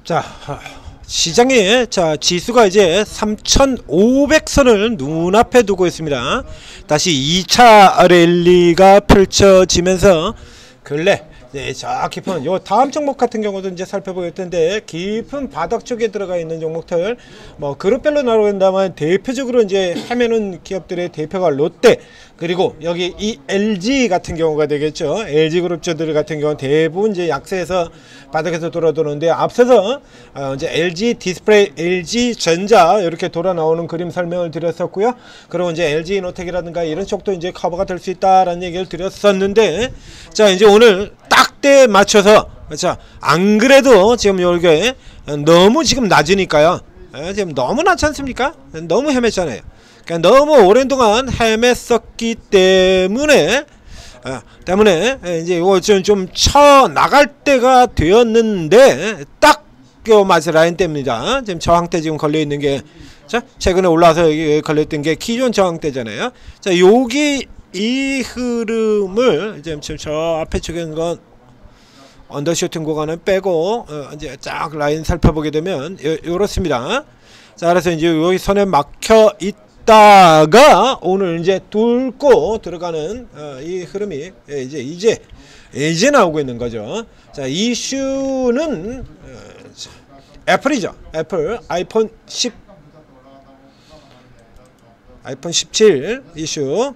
자, 시장에 지수가 이제 3,500선을 눈앞에 두고 있습니다. 다시 2차 랠리가 펼쳐지면서 근래 저 깊은 요 다음 종목 같은 경우도 이제 살펴보겠 텐데, 깊은 바닥 쪽에 들어가 있는 종목들 뭐 그룹별로 나눈다면 대표적으로 이제 헤매는 기업들의 대표가 롯데, 그리고 여기 이 LG 같은 경우가 되겠죠. LG 그룹주들 같은 경우는 대부분 이제 약세에서 바닥에서 돌아도는데, 앞서서 이제 LG 디스플레이, LG 전자 이렇게 돌아 나오는 그림 설명을 드렸었고요. 그리고 이제 LG 이노텍이라든가 이런 쪽도 이제 커버가 될 수 있다라는 얘기를 드렸었는데, 자 이제 오늘 딱 때 맞춰서, 자 안 그래도 지금 여기 너무 지금 낮으니까요. 지금 너무 낮지 않습니까? 너무 헤맸잖아요. 그러니까 너무 오랜 동안 헤맸었기 때문에 이제 이거 좀 쳐 나갈 때가 되었는데, 딱 요 마스 라인 때입니다. 지금 저항대 지금 걸려 있는 게, 자 최근에 올라와서 여기 걸렸던 게 기존 저항대잖아요. 자 여기 이 흐름을 지금 저 앞에 쪽에 있는 건 언더슈팅 구간은 빼고 이제 쫙 라인 살펴보게 되면 요렇습니다. 자 그래서 이제 여기 선에 막혀 있다가 오늘 이제 뚫고 들어가는 이 흐름이 이제 나오고 있는 거죠. 자 이슈는 애플이죠. 애플 아이폰 17 이슈.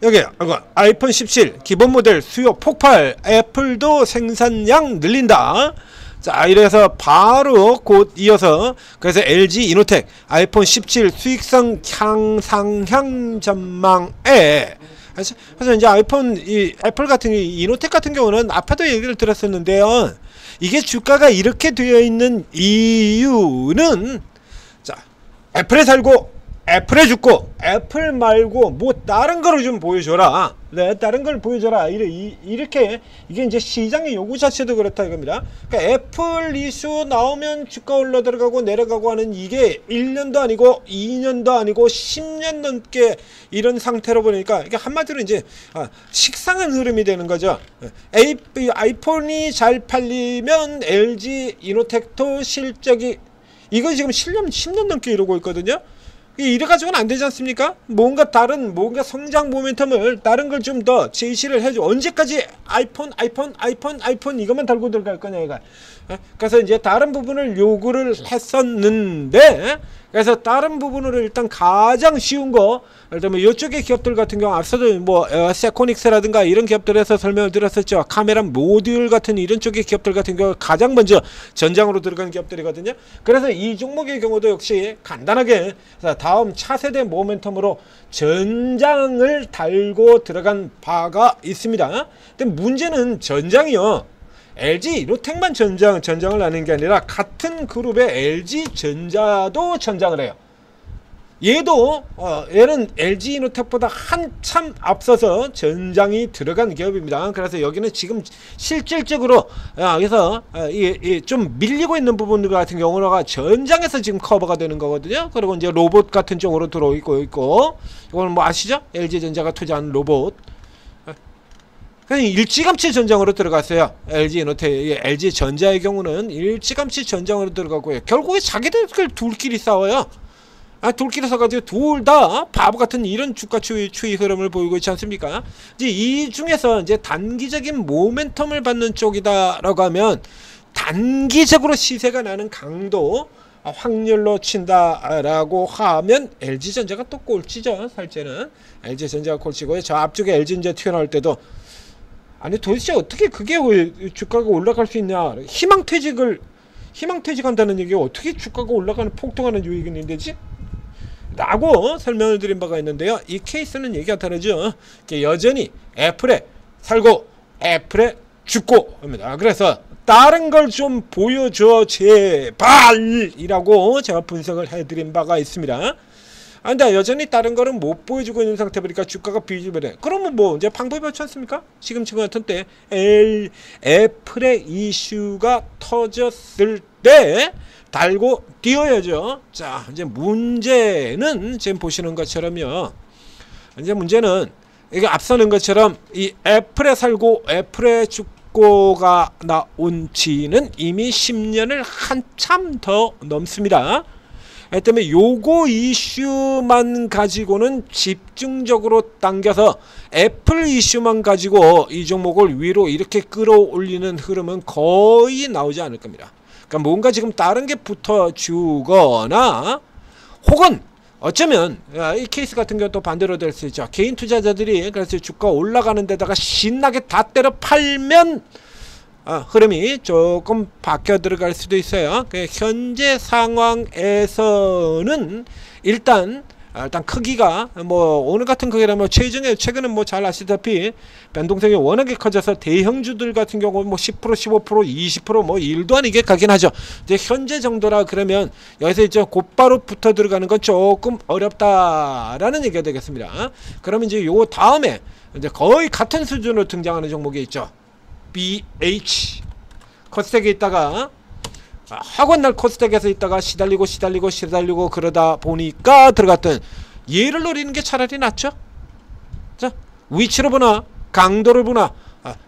여기 아이폰 17 기본 모델 수요 폭발, 애플도 생산량 늘린다. 자 이래서 바로 곧 이어서, 그래서 LG 이노텍 아이폰 17 수익성 향상향 전망에, 그래서 이제 애플 같은 이노텍 같은 경우는 아파도 얘기를 들었었는데요. 이게 주가가 이렇게 되어 있는 이유는, 자 애플에 살고 애플에 죽고 애플 말고 뭐 다른 거를 좀 보여줘라. 네, 다른 걸 보여줘라. 이렇게 이게 이제 시장의 요구 자체도 그렇다 이겁니다. 그러니까 애플 이슈 나오면 주가 올라 들어가고 내려가고 하는, 이게 1년도 아니고 2년도 아니고 10년 넘게 이런 상태로 보니까 이게 한마디로 이제 식상한 흐름이 되는 거죠. 아이폰이 잘 팔리면 LG 이노텍도 실적이, 이거 지금 10년 넘게 이러고 있거든요. 이래가지고는 안 되지 않습니까? 뭔가 성장 모멘텀을 다른 걸 좀 더 제시를 해줘. 언제까지 아이폰 이것만 달고 들어갈 거냐 이거. 그래서 이제 다른 부분을 요구를 했었는데, 그래서 다른 부분으로 일단 가장 쉬운 거, 예를 들면 이쪽의 기업들 같은 경우 앞서도 뭐 세코닉스라든가 이런 기업들에서 설명을 드렸었죠. 카메라 모듈 같은 이런 쪽의 기업들 같은 경우 가장 먼저 전장으로 들어간 기업들이거든요. 그래서 이 종목의 경우도 역시 간단하게 다음 차세대 모멘텀으로 전장을 달고 들어간 바가 있습니다. 근데 문제는 전장이요, LG 이노텍만 전장을 하는 게 아니라 같은 그룹의 LG 전자도 전장을 해요. 얘는 LG 이노텍보다 한참 앞서서 전장이 들어간 기업입니다. 그래서 여기는 지금 실질적으로 그래서 좀 밀리고 있는 부분들 같은 경우가 전장에서 지금 커버가 되는 거거든요. 그리고 이제 로봇 같은 쪽으로 들어오고 있고, 이거는 뭐 아시죠? LG 전자가 투자한 로봇. 그냥 일찌감치 전장으로 들어갔어요. LG 이노텍, LG 전자의 경우는 일찌감치 전장으로 들어가고요. 결국에 자기들 둘끼리 싸워요. 둘끼리 서가지고 둘 다 바보 같은 이런 주가 추이 흐름을 보이고 있지 않습니까? 이제 이 중에서 이제 단기적인 모멘텀을 받는 쪽이다라고 하면, 단기적으로 시세가 나는 강도 확률로 친다라고 하면 LG전자가 또 꼴찌죠. 살째는 LG전자가 꼴찌고요. 저 앞쪽에 LG전자 튀어나올 때도, 아니 도대체 어떻게 그게 주가가 올라갈 수 있냐, 희망퇴직한다는 얘기가 어떻게 주가가 올라가는 폭등하는 요인이 있는 데지? 라고 설명을 드린 바가 있는데요. 이 케이스는 얘기가 다르죠. 여전히 애플에 살고 애플에 죽고 합니다. 그래서 다른 걸 좀 보여줘 제발이라고 제가 분석을 해드린 바가 있습니다. 근데 여전히 다른 거는 못 보여주고 있는 상태 보니까 주가가 비집어내. 그러면 뭐 이제 방법이 없지 않습니까? 지금 같은 때 애플의 이슈가 터졌을 때 달고 뛰어야죠. 자 이제 문제는 지금 보시는 것처럼요. 이제 문제는 이게 앞서는 것처럼 이 애플에 살고 애플에 죽고 직고가 나온 지는 이미 10년을 한참 더 넘습니다. 때문에 요거 이슈만 가지고는 집중적으로 당겨서 애플 이슈만 가지고 이 종목을 위로 이렇게 끌어올리는 흐름은 거의 나오지 않을 겁니다. 그러니까 뭔가 지금 다른 게 붙어주거나 혹은 어쩌면 이 케이스 같은 경우 또 반대로 될 수 있죠. 개인 투자자들이 그래서 주가 올라가는 데다가 신나게 다 때려 팔면 흐름이 조금 바뀌어 들어갈 수도 있어요. 현재 상황에서는 일단 크기가 뭐 오늘 같은 크기라면 최근에 뭐 잘 아시다시피 변동성이 워낙에 커져서 대형주들 같은 경우 뭐 10%, 15%, 20%뭐 일도 아니게 가긴 하죠. 이제 현재 정도라 그러면 여기서 이제 곧바로 붙어 들어가는 건 조금 어렵다라는 얘기가 되겠습니다. 그러면 이제 요 다음에 이제 거의 같은 수준으로 등장하는 종목이 있죠. BH 코스닥에 있다가 학원날 코스닥에서 있다가 시달리고 그러다 보니까 들어갔던 얘를 노리는 게 차라리 낫죠. 자, 위치로 보나 강도를 보나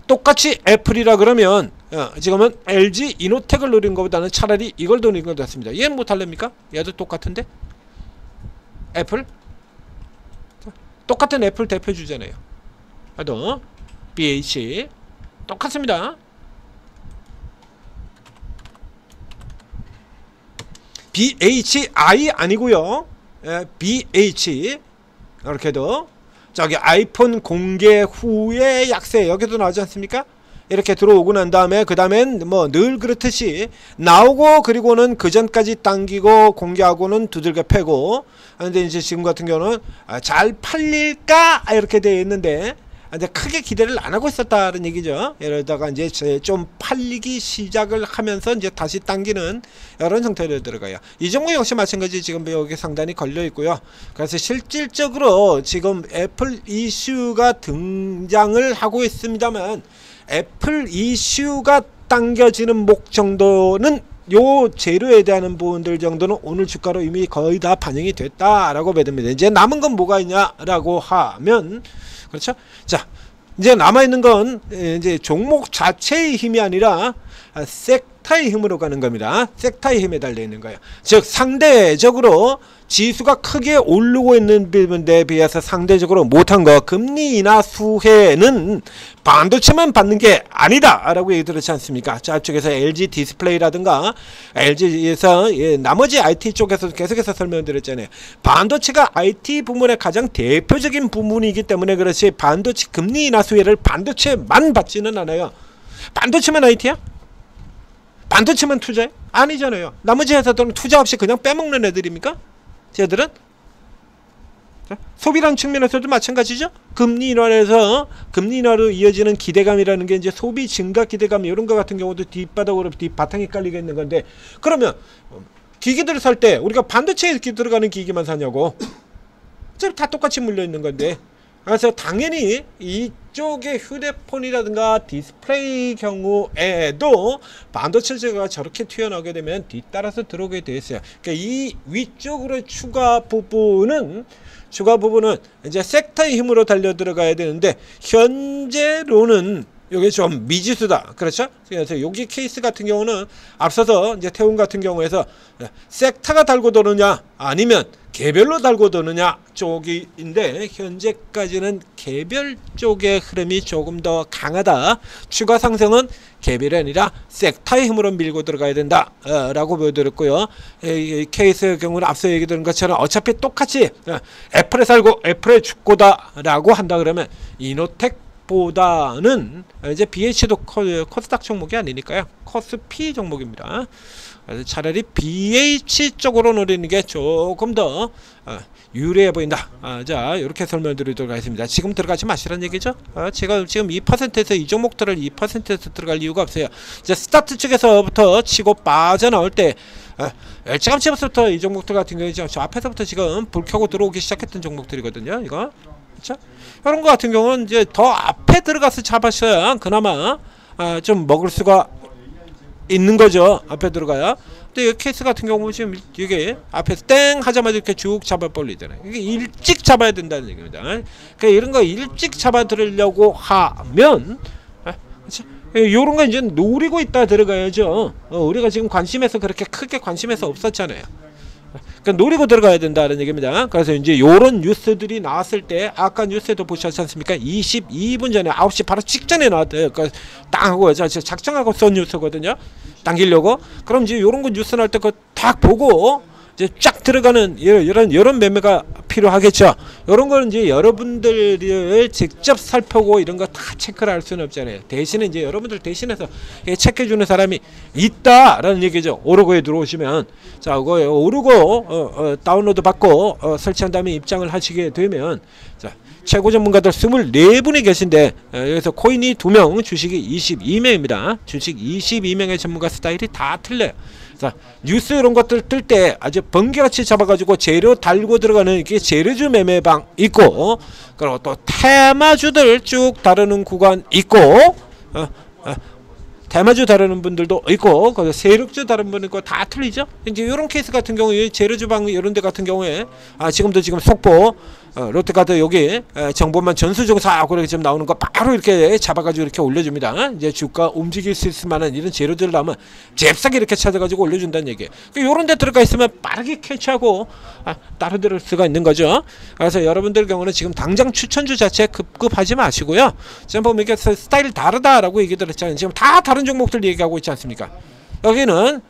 똑같이 애플이라 그러면 지금은 LG 이노텍을 노리는 것보다는 차라리 이걸 노리는 것 같습니다. 얘는 뭐 달랍니까? 얘도 똑같은데 애플 똑같은 애플 대표주잖아요. 또 BH 똑같습니다. BHI 아니고요. BH 이렇게도 저기 아이폰 공개 후에 약세 여기도 나오지 않습니까? 이렇게 들어오고 난 다음에 그 다음엔 뭐 늘 그렇듯이 나오고 그리고는 그 전까지 당기고 공개하고는 두들겨 패고 근데 이제 지금 같은 경우는 잘 팔릴까 이렇게 되어 있는데 이제 크게 기대를 안 하고 있었다는 얘기죠. 이러다가 이제 좀 팔리기 시작을 하면서 이제 다시 당기는 이런 형태로 들어가요. 이 종목 역시 마찬가지 지금 여기 상단이 걸려 있고요. 그래서 실질적으로 지금 애플 이슈가 등장을 하고 있습니다만 애플 이슈가 당겨지는 목 정도는 요 재료에 대한 부분들 정도는 오늘 주가로 이미 거의 다 반영이 됐다라고 믿습니다. 이제 남은 건 뭐가 있냐라고 하면 그렇죠? 자, 이제 남아있는 건 이제 종목 자체의 힘이 아니라 섹터의 힘으로 가는 겁니다. 섹터의 힘에 달려있는 거예요. 즉 상대적으로 지수가 크게 오르고 있는 부분에 비해서 상대적으로 못한 거 금리 인하 수혜는 반도체만 받는 게 아니다 라고 얘기 들었지 않습니까? 저쪽에서 LG 디스플레이라든가 LG에서 나머지 IT 쪽에서 계속해서 설명드렸잖아요. 반도체가 IT 부문의 가장 대표적인 부문이기 때문에 그렇지 반도체 금리 인하 수혜를 반도체만 받지는 않아요. 반도체만 IT야? 반도체만 투자해? 아니잖아요. 나머지 회사들은 투자 없이 그냥 빼먹는 애들입니까? 쟤들은? 소비라는 측면에서도 마찬가지죠. 금리 인하에서 금리 인하로 이어지는 기대감이라는 게 이제 소비 증가 기대감 이런 거 같은 경우도 뒷바닥으로 뒷바탕에 깔리게 있는 건데 그러면 기기들을 살 때 우리가 반도체에 들어가는 기기만 사냐고? 다 똑같이 물려 있는 건데 그래서 당연히 이쪽의 휴대폰이라든가 디스플레이 경우에도 반도체가 저렇게 튀어나오게 되면 뒤따라서 들어오게 되어 있어요. 그러니까 이 위쪽으로 추가 부분은 이제 섹터의 힘으로 달려 들어가야 되는데 현재로는 이게 좀 미지수다. 그렇죠? 그래서 여기 케이스 같은 경우는 앞서서 이제 태운 같은 경우에서 섹터가 달고 도느냐 아니면 개별로 달고 도느냐 쪽인데 현재까지는 개별 쪽의 흐름이 조금 더 강하다. 추가 상승은 개별이 아니라 섹터의 힘으로 밀고 들어가야 된다 라고 보여드렸고요. 이 케이스의 경우는 앞서 얘기 드린 것처럼 어차피 똑같이 애플에 살고 애플에 죽고다 라고 한다 그러면 이노텍 보다는 이제 BH도 코스닥 종목이 아니니까요. 코스피 종목입니다. 차라리 BH 쪽으로 노리는 게 조금 더 유리해 보인다. 자, 이렇게 설명드리도록 하겠습니다. 지금 들어가지 마시라는 얘기죠. 제가 지금 2%에서 이 종목들을 2%에서 들어갈 이유가 없어요. 이제 스타트 측에서부터 치고 빠져나올 때 일찌감치부터 이 종목들 같은 경우는 저 앞에서부터 지금 불 켜고 들어오기 시작했던 종목들이거든요. 이거 그렇죠? 이런 거 같은 경우는 이제 더 앞에 들어가서 잡았어야 그나마 좀 먹을 수가 있는 거죠. 앞에 들어가야. 근데 이 케이스 같은 경우는 지금 이게 앞에서 땡 하자마자 이렇게 쭉 잡아 벌리잖아요. 이게 일찍 잡아야 된다는 얘기입니다. 그러니까 이런 거 일찍 잡아 들으려고 하면 그렇죠? 요런 거 이제 노리고 있다 들어가야죠. 우리가 지금 관심에서 그렇게 크게 관심에서 없었잖아요. 그러니까 노리고 들어가야 된다는 얘기입니다. 그래서 이제 요런 뉴스들이 나왔을 때 아까 뉴스에도 보셨지 않습니까? 22분 전에 9시 바로 직전에 나왔대요. 그러니까 땅 하고 작정하고 쏜 뉴스거든요. 당기려고. 그럼 이제 요런 거 뉴스 날 때 그거 딱 보고 이제 쫙 들어가는 이런 매매가 필요하겠죠. 이런 거는 이제 여러분들을 직접 살펴보고 이런 거 다 체크를 할 수는 없잖아요. 대신에 이제 여러분들 대신해서 체크해 주는 사람이 있다라는 얘기죠. 오르고에 들어오시면 자, 그거 오르고 다운로드 받고 설치한 다음에 입장을 하시게 되면 자, 최고 전문가들 24분이 계신데 여기서 코인이 2명, 주식이 22명입니다. 주식 22명의 전문가 스타일이 다 틀려요. 자, 뉴스 이런 것들 뜰 때 아주 번개같이 잡아가지고 재료 달고 들어가는 이게 재료주 매매방 있고, 그리고 또 테마주들 쭉 다루는 구간 있고, 테마주 다루는 분들도 있고, 그 세력주 다루는 분 있고, 다 틀리죠. 이제 이런 케이스 같은 경우에 재료주방 이런 데 같은 경우에 지금도 지금 속보 롯데카드 여기 정보만 전수조사 그렇게 지금 나오는 거 바로 이렇게 잡아가지고 이렇게 올려줍니다. 이제 주가 움직일 수 있을 만한 이런 재료들 나오면 잽싸게 이렇게 찾아가지고 올려준다는 얘기예요. 요런 데 들어가 있으면 빠르게 캐치하고 따라들을 수가 있는 거죠. 그래서 여러분들 경우는 지금 당장 추천주 자체 급급하지 마시고요. 지금 보면 이게 스타일 다르다라고 얘기 들었잖아요. 지금 다 다른 종목들 얘기하고 있지 않습니까? 여기는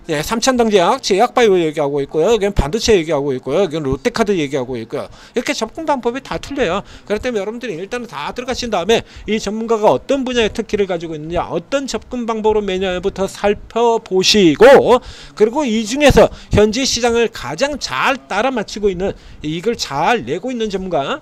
3차당제약, 제약바이오 얘기하고 있고요. 여기는 반도체 얘기하고 있고요. 여기는 롯데카드 얘기하고 있고요. 이렇게 접근 방법이 다 틀려요. 그렇기 때문에 여러분들이 일단은 다 들어가신 다음에 이 전문가가 어떤 분야의 특기를 가지고 있느냐, 어떤 접근 방법으로 매냐부터 살펴보시고, 그리고 이 중에서 현재 시장을 가장 잘 따라 맞추고 있는, 이걸 잘 내고 있는 전문가,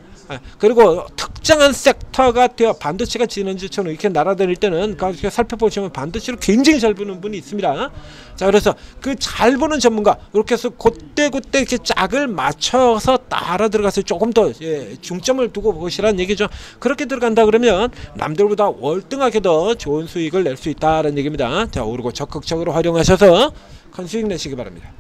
그리고 특정한 섹터가 되어 반도체가 지난주처럼 이렇게 날아다닐 때는 그렇게 살펴보시면 반도체로 굉장히 잘 보는 분이 있습니다. 자, 그래서 그 잘 보는 전문가 이렇게 해서 그때 이렇게 짝을 맞춰서 따라 들어가서 조금 더 중점을 두고 보시라는 얘기죠. 그렇게 들어간다 그러면 남들보다 월등하게 더 좋은 수익을 낼 수 있다는 얘기입니다. 자, 오르고 적극적으로 활용하셔서 큰 수익 내시기 바랍니다.